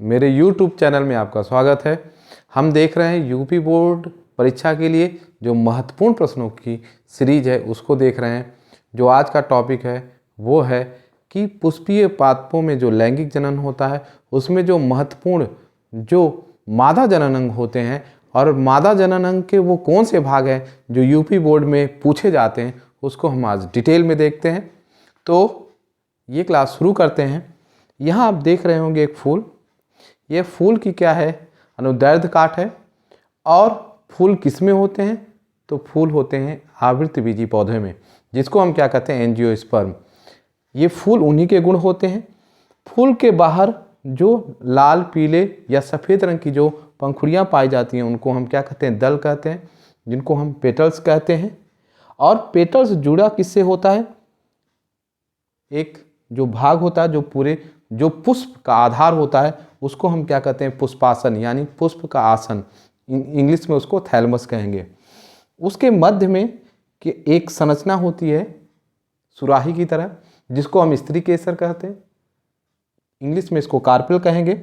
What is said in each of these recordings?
मेरे YouTube channel में आपका स्वागत है। हम देख रहे हैं यूपी बोर्ड परीक्षा के लिए जो महत्वपूर्ण प्रश्नों की सीरीज है उसको देख रहे हैं। जो आज का टॉपिक है वो है कि पुष्पीय पादपों में जो लैंगिक जनन होता है उसमें जो महत्वपूर्ण जो मादा जनन अंग होते हैं और मादा जनन अंग के वो कौन से भाग हैं जो यूपी बोर्ड में पूछे जाते हैं उसको हम आज डिटेल में देखते हैं। तो ये क्लास शुरू करते हैं। यहाँ आप देख रहे होंगे एक फूल। ये फूल की क्या है, अनुदैर्ध्य काट है। और फूल किस में होते हैं, तो फूल होते हैं आवृतबीजी पौधे में, जिसको हम क्या कहते हैं, एंजियोस्पर्म। ये फूल उन्हीं के गुण होते हैं। फूल के बाहर जो लाल पीले या सफ़ेद रंग की जो पंखुड़ियाँ पाई जाती हैं उनको हम क्या कहते हैं, दल कहते हैं, जिनको हम पेटल्स कहते हैं। और पेटल्स जुड़ा किससे होता है, एक जो भाग होता है जो पूरे जो पुष्प का आधार होता है उसको हम क्या कहते हैं, पुष्पासन, यानी पुष्प का आसन, इंग्लिश में उसको थैलमस कहेंगे। उसके मध्य में कि एक संरचना होती है सुराही की तरह, जिसको हम स्त्री केसर कहते हैं, इंग्लिश में इसको कार्पेल कहेंगे।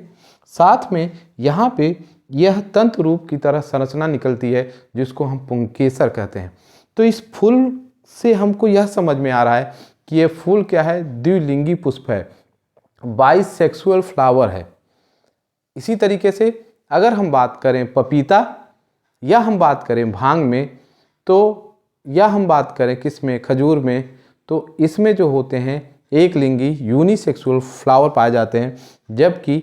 साथ में यहाँ पे यह तंतु रूप की तरह संरचना निकलती है जिसको हम पुंकेसर कहते हैं। तो इस फूल से हमको यह समझ में आ रहा है कि यह फूल क्या है, द्विलिंगी पुष्प है, बाइसेक्सुअल फ्लावर है। इसी तरीके से अगर हम बात करें पपीता, या हम बात करें भांग में, तो या हम बात करें किस में, खजूर में, तो इसमें जो होते हैं एक लिंगी यूनिसेक्सुअल फ्लावर पाए जाते हैं। जबकि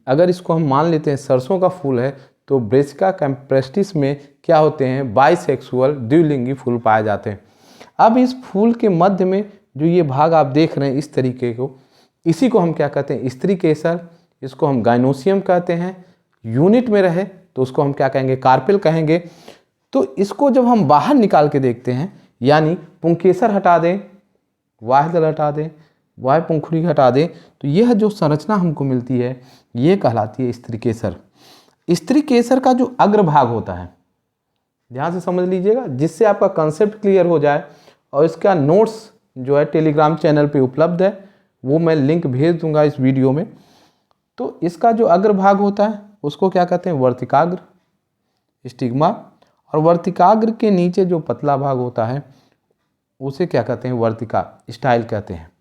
अगर इसको हम मान लेते हैं सरसों का फूल है तो ब्रेसिका कैम्प्रेस्टिस में क्या होते हैं, बाइसेक्सुअल द्विलिंगी फूल पाए जाते हैं। अब इस फूल के मध्य में जो ये भाग आप देख रहे हैं इस तरीके को, इसी को हम क्या कहते हैं, स्त्री केसर, इसको हम गाइनोसियम कहते हैं। यूनिट में रहे तो उसको हम क्या कहेंगे, कार्पेल कहेंगे। तो इसको जब हम बाहर निकाल के देखते हैं, यानी पुंकेसर हटा दें, वाह्य दल हटा दें, वाह्य पंखुड़ी हटा दें, तो यह जो संरचना हमको मिलती है ये कहलाती है स्त्री केसर। स्त्री केसर का जो अग्रभाग होता है, ध्यान से समझ लीजिएगा जिससे आपका कंसेप्ट क्लियर हो जाए। और इसका नोट्स जो है टेलीग्राम चैनल पे उपलब्ध है, वो मैं लिंक भेज दूंगा इस वीडियो में। तो इसका जो अग्रभाग होता है उसको क्या कहते हैं, वर्तिकाग्र, स्टिग्मा। और वर्तिकाग्र के नीचे जो पतला भाग होता है उसे क्या कहते हैं, वर्तिका स्टाइल कहते हैं।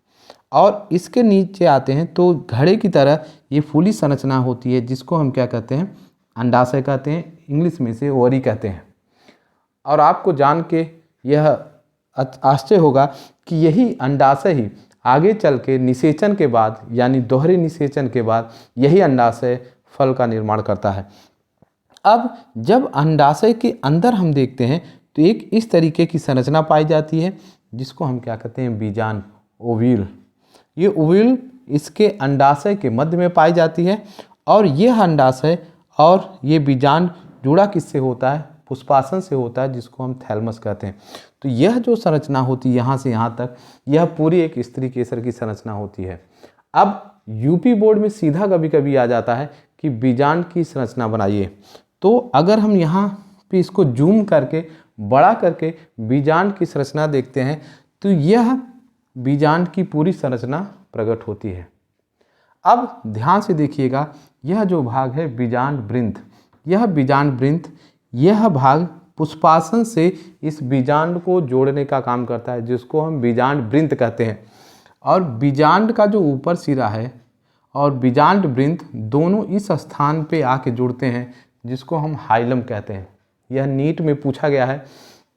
और इसके नीचे आते हैं तो घड़े की तरह ये फूली संरचना होती है जिसको हम क्या कहते हैं, अंडाशय कहते हैं, इंग्लिश में से ओवरी कहते हैं। और आपको जान के यह आश्चर्य होगा कि यही अंडाशय ही आगे चल के निषेचन के बाद, यानी दोहरे निषेचन के बाद यही अंडाशय फल का निर्माण करता है। अब जब अंडाशय के अंदर हम देखते हैं तो एक इस तरीके की संरचना पाई जाती है जिसको हम क्या कहते हैं, बीजांड, ओव्यूल। ये ओव्यूल इसके अंडाशय के मध्य में पाई जाती है। और यह अंडाशय और ये बीजांड जुड़ा किससे होता है, पुष्पासन से होता है, जिसको हम थैलमस कहते हैं। तो यह जो संरचना होती है यहाँ से यहाँ तक, यह पूरी एक स्त्री केसर की संरचना होती है। अब यूपी बोर्ड में सीधा कभी कभी आ जाता है कि बीजांड की संरचना बनाइए। तो अगर हम यहाँ पे इसको जूम करके बड़ा करके बीजांड की संरचना देखते हैं तो यह बीजांड की पूरी संरचना प्रकट होती है। अब ध्यान से देखिएगा, यह जो भाग है बीजांड वृंत, यह बीजांड वृंत, यह भाग पुष्पासन से इस बीजांड को जोड़ने का काम करता है, जिसको हम बीजांड वृंत कहते हैं। और बीजांड का जो ऊपर सिरा है और बीजांड वृंत दोनों इस स्थान पे आके जुड़ते हैं, जिसको हम हाइलम कहते हैं। यह नीट में पूछा गया है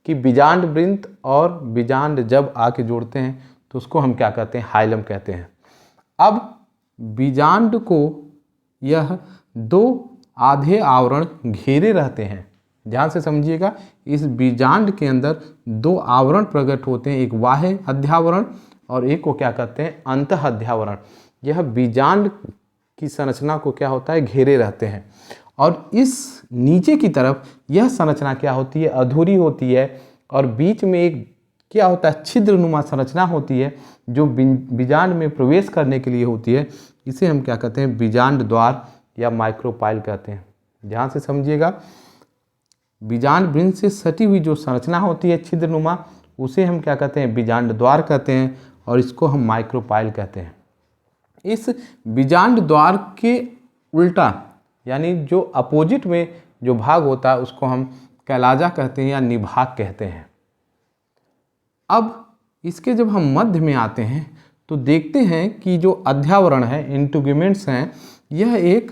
कि बीजांड वृंत और बीजांड जब आके जुड़ते हैं तो उसको हम क्या कहते हैं, हाइलम कहते हैं। अब बीजांड को यह दो आधे आवरण घेरे रहते हैं। ध्यान से समझिएगा, इस बीजांड के अंदर दो आवरण प्रकट होते हैं, एक बाह्य अध्यावरण और एक को क्या कहते हैं, अंतः अध्यावरण। यह बीजांड की संरचना को क्या होता है, घेरे रहते हैं। और इस नीचे की तरफ यह संरचना क्या होती है, अधूरी होती है। और बीच में एक क्या होता है, छिद्रनुमा संरचना होती है जो बीजांड में प्रवेश करने के लिए होती है। इसे हम क्या कहते हैं, बीजांड द्वार या माइक्रोपाइल कहते हैं। ध्यान से समझिएगा, बीजांड वृंत से सटी हुई जो संरचना होती है छिद्रनुमा, उसे हम क्या कहते हैं, बीजांड द्वार कहते हैं। और इसको हम माइक्रोपाइल कहते हैं। इस बीजांड द्वार के उल्टा यानी जो अपोजिट में जो भाग होता है उसको हम कैलाजा कहते हैं या निभाग कहते हैं। अब इसके जब हम मध्य में आते हैं तो देखते हैं कि जो अध्यावरण है, इंटीग्यूमेंट्स हैं, यह एक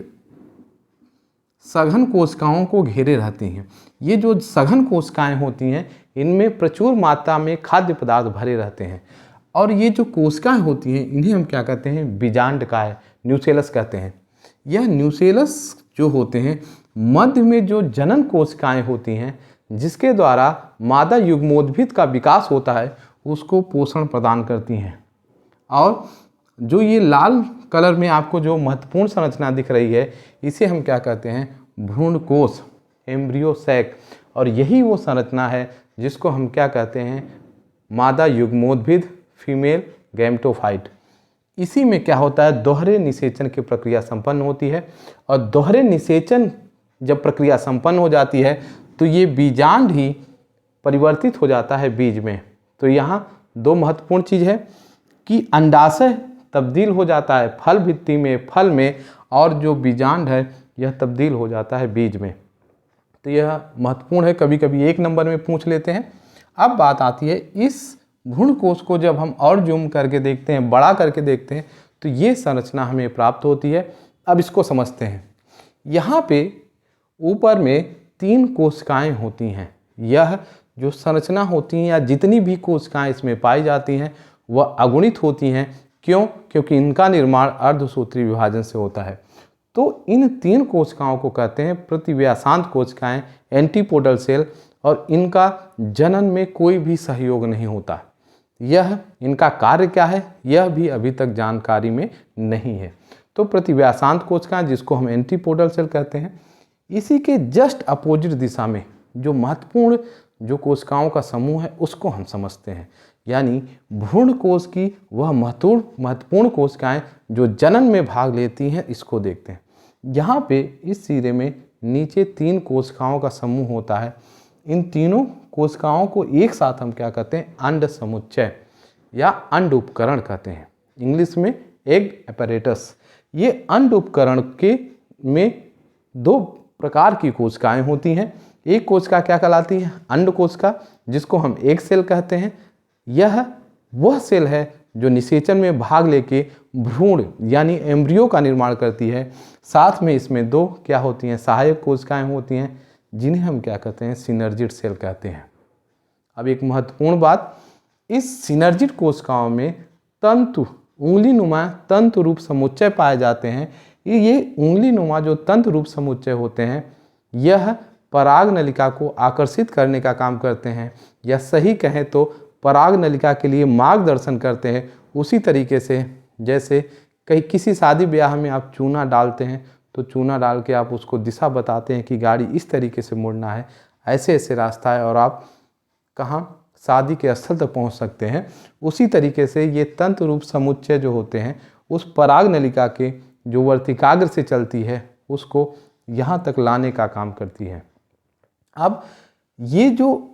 सघन कोशिकाओं को घेरे रहती हैं। ये जो सघन कोशिकाएं होती हैं इनमें प्रचुर मात्रा में खाद्य पदार्थ भरे रहते हैं और ये जो कोशिकाएं होती हैं इन्हें हम क्या कहते हैं, बीजांडकाय, न्यूसेलस कहते हैं। यह न्यूसेलस जो होते हैं मध्य में जो जनन कोशिकाएं होती हैं जिसके द्वारा मादा युग्मोद्भिद का विकास होता है उसको पोषण प्रदान करती हैं। और जो ये लाल कलर में आपको जो महत्वपूर्ण संरचना दिख रही है इसे हम क्या कहते हैं, भ्रूणकोश, एम्ब्रियो सैक। और यही वो संरचना है जिसको हम क्या कहते हैं, मादा युग्मोद्भिद, फीमेल गैमेटोफाइट। इसी में क्या होता है, दोहरे निषेचन की प्रक्रिया संपन्न होती है और दोहरे निषेचन जब प्रक्रिया संपन्न हो जाती है तो ये बीजांड ही परिवर्तित हो जाता है बीज में। तो यहाँ दो महत्वपूर्ण चीज़ है कि अंडाशय तब्दील हो जाता है फल भित्ति में, फल में, और जो बीजांड है यह तब्दील हो जाता है बीज में। तो यह महत्वपूर्ण है, कभी कभी एक नंबर में पूछ लेते हैं। अब बात आती है इस भ्रूणकोश को जब हम और जूम करके देखते हैं, बड़ा करके देखते हैं तो ये संरचना हमें प्राप्त होती है। अब इसको समझते हैं। यहाँ पे ऊपर में 3 कोशिकाएं होती हैं। यह जो संरचना होती हैं या जितनी भी कोशिकाएं इसमें पाई जाती हैं वह अगुणित होती हैं। क्यों? क्योंकि इनका निर्माण अर्धसूत्री विभाजन से होता है। तो इन 3 कोशिकाओं को कहते हैं प्रतिव्यासांत कोशिकाएं, एंटीपोडल सेल, और इनका जनन में कोई भी सहयोग नहीं होता। यह इनका कार्य क्या है यह भी अभी तक जानकारी में नहीं है। तो प्रतिव्यासांत कोशिकाएं जिसको हम एंटीपोडल सेल कहते हैं, इसी के जस्ट अपोजिट दिशा में जो महत्वपूर्ण जो कोशिकाओं का समूह है उसको हम समझते हैं। यानी भ्रूण कोश की वह महत्वपूर्ण कोशिकाएं जो जनन में भाग लेती हैं इसको देखते हैं। यहाँ पे इस सिरे में नीचे 3 कोशिकाओं का समूह होता है। इन तीनों कोशिकाओं को एक साथ हम क्या कहते हैं, अंड समुच्चय या अंड उपकरण कहते हैं, इंग्लिश में एग एपैरेटस। ये अंड उपकरण के में 2 प्रकार की कोशिकाएं होती हैं। एक कोशिका क्या कहलाती है, अंड कोशिका, जिसको हम एग सेल कहते हैं। यह वह सेल है जो निषेचन में भाग लेके भ्रूण यानी एम्ब्रियो का निर्माण करती है। साथ में इसमें 2 क्या होती हैं, सहायक कोशिकाएं होती हैं जिन्हें हम क्या कहते हैं, सिनर्जिड सेल कहते हैं। अब एक महत्वपूर्ण बात, इस सिनर्जिड कोशिकाओं में तंतु, उंगली नुमा तंतु रूप समुच्चय पाए जाते हैं। ये उंगली नुमा जो तंतु रूप समुच्चय होते हैं यह पराग नलिका को आकर्षित करने का काम करते हैं, या सही कहें तो पराग नलिका के लिए मार्गदर्शन करते हैं। उसी तरीके से जैसे कहीं किसी शादी ब्याह में आप चूना डालते हैं तो चूना डाल के आप उसको दिशा बताते हैं कि गाड़ी इस तरीके से मुड़ना है, ऐसे ऐसे रास्ता है और आप कहाँ, शादी के स्थल तक पहुंच सकते हैं। उसी तरीके से ये तंतु रूप समुच्चय जो होते हैं उस पराग नलिका के जो वर्तिकाग्र से चलती है उसको यहाँ तक लाने का काम करती है। अब ये जो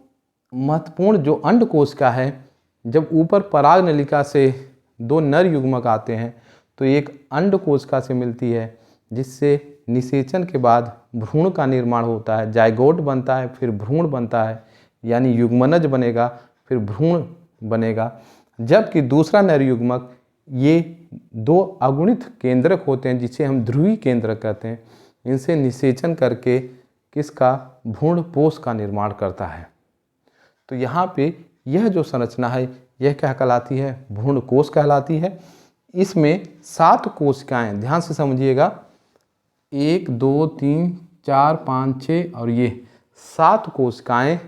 महत्वपूर्ण जो अंड कोशिका है, जब ऊपर पराग नलिका से 2 नर युग्मक आते हैं तो एक अंड कोशिका से मिलती है जिससे निषेचन के बाद भ्रूण का निर्माण होता है। जाइगोट बनता है, फिर भ्रूण बनता है, यानी युग्मनज बनेगा, फिर भ्रूण बनेगा। जबकि दूसरा नर युग्मक ये 2 अगुणित केंद्रक होते हैं जिसे हम ध्रुवी केंद्रक कहते हैं। इनसे निषेचन करके किसका, भ्रूणपोष का निर्माण करता है। तो यहाँ पे यह जो संरचना है यह क्या कहलाती है, भ्रूणकोश कहलाती है। इसमें 7 कोशिकाएं, ध्यान से समझिएगा, 1 2 3 4 5 6 और ये 7 कोशिकाएं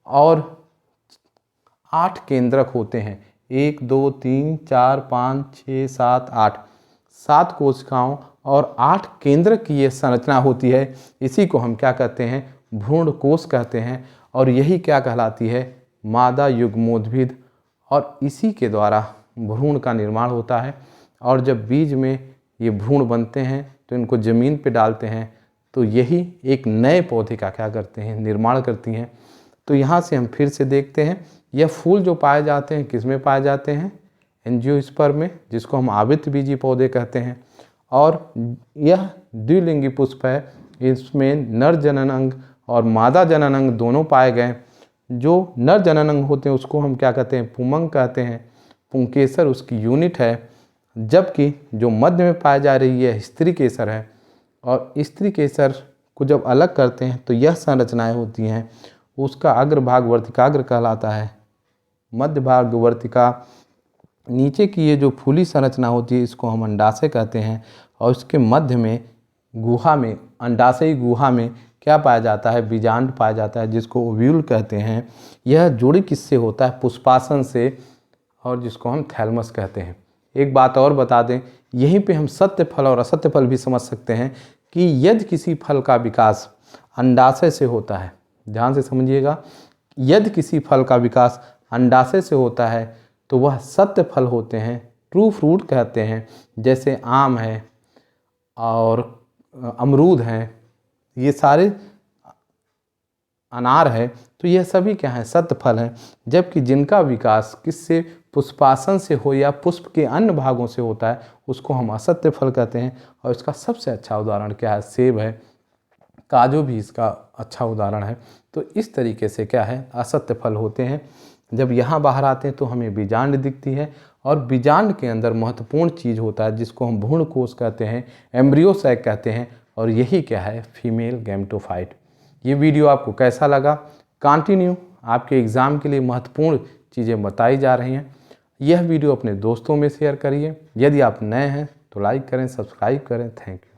और 8 केंद्रक होते हैं। 1 2 3 4 5 6 7 8, 7 कोशिकाओं और 8 केंद्रक की ये संरचना होती है। इसी को हम क्या कहते हैं, भ्रूणकोश कहते हैं। और यही क्या कहलाती है, मादा युग्मोद्भिद। और इसी के द्वारा भ्रूण का निर्माण होता है। और जब बीज में ये भ्रूण बनते हैं तो इनको ज़मीन पे डालते हैं तो यही एक नए पौधे का क्या करते हैं, निर्माण करती हैं। तो यहाँ से हम फिर से देखते हैं, यह फूल जो पाए जाते हैं किस में पाए जाते हैं, एंजियोस्पर्म में, जिसको हम आवृत्त बीजी पौधे कहते हैं। और यह द्विलिंगी पुष्प है। इसमें नर जनन अंग और मादा जनन अंग दोनों पाए गए। जो नर जनन अंग होते हैं उसको हम क्या कहते हैं, पुमंग कहते हैं। पुंकेसर उसकी यूनिट है, जबकि जो मध्य में पाई जा रही है स्त्री केसर है। और स्त्री केसर को जब अलग करते हैं तो यह संरचनाएं होती हैं। उसका अग्रभाग वर्तिकाग्र कहलाता है, मध्य भाग वर्तिका, नीचे की ये जो फूली संरचना होती है इसको हम अंडाशय कहते हैं। और इसके मध्य में गुहा में, अंडाशयी गुहा में क्या पाया जाता है, बीजांड पाया जाता है, जिसको ओव्यूल कहते हैं। यह जुड़ी किससे होता है, पुष्पासन से, और जिसको हम थैलमस कहते हैं। एक बात और बता दें, यहीं पे हम सत्य फल और असत्य फल भी समझ सकते हैं कि यदि किसी फल का विकास अंडाशय से होता है, ध्यान से समझिएगा, यदि किसी फल का विकास अंडाशय से होता है तो वह सत्य फल होते हैं, ट्रू फ्रूट कहते हैं। जैसे आम है और अमरूद हैं, ये सारे अनार है, तो यह सभी क्या हैं, सत्य फल हैं। जबकि जिनका विकास किससे, पुष्पासन से हो या पुष्प के अन्य भागों से होता है, उसको हम असत्य फल कहते हैं। और इसका सबसे अच्छा उदाहरण क्या है, सेब है, काजू भी इसका अच्छा उदाहरण है। तो इस तरीके से क्या है, असत्य फल होते हैं। जब यहाँ बाहर आते हैं तो हमें बीजांड दिखती है, और बीजांड के अंदर महत्वपूर्ण चीज़ होता है जिसको हम भ्रूण कोश कहते हैं, एम्ब्रियो सैक कहते हैं। और यही क्या है, फीमेल गैमेटोफाइट। ये वीडियो आपको कैसा लगा, कंटिन्यू आपके एग्ज़ाम के लिए महत्वपूर्ण चीज़ें बताई जा रही हैं। यह वीडियो अपने दोस्तों में शेयर करिए। यदि आप नए हैं तो लाइक करें, सब्सक्राइब करें। Thank you.